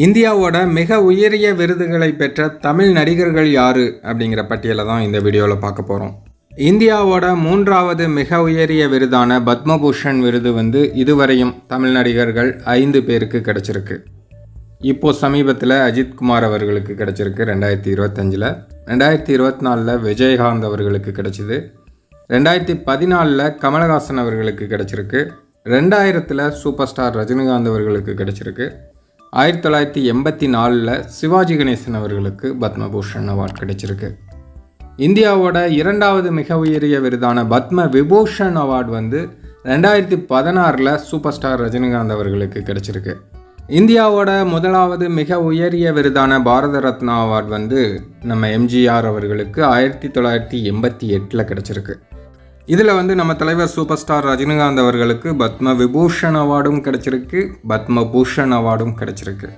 இந்தியாவோட மிக உயரிய விருதுகளை பெற்ற தமிழ் நடிகர்கள் யாரு அப்படிங்கிற பட்டியலை தான் இந்த வீடியோவில் பார்க்க போகிறோம். இந்தியாவோட 3வது மிக உயரிய விருதான பத்மபூஷன் விருது இதுவரையும் தமிழ் நடிகர்கள் 5 பேருக்கு கிடச்சிருக்கு. இப்போது சமீபத்தில் அஜித்குமார் அவர்களுக்கு கிடச்சிருக்கு 2025. 2024 விஜயகாந்த் அவர்களுக்கு கிடச்சிது. 2014 கமலஹாசன் அவர்களுக்கு கிடச்சிருக்கு. 2000 சூப்பர் ஸ்டார் ரஜினிகாந்த் அவர்களுக்கு கிடச்சிருக்கு. 1984 சிவாஜி கணேசன் அவர்களுக்கு பத்மபூஷன் அவார்ட் கிடைச்சிருக்கு. இந்தியாவோட 2வது மிக உயரிய விருதான Padma Vibhushan award 2016 super star Rajinikanth அவர்களுக்கு கிடைச்சிருக்கு. இந்தியாவோட 1வது மிக உயரிய விருதான பாரத ரத்னா அவார்டு நம்ம எம்ஜிஆர் அவர்களுக்கு 1988 கிடைச்சிருக்கு. இதில் நம்ம தலைவர் சூப்பர் ஸ்டார் ரஜினிகாந்த் அவர்களுக்கு பத்ம விபூஷன் அவார்டும் கிடச்சிருக்கு, பத்மபூஷன் அவார்டும் கிடச்சிருக்கு.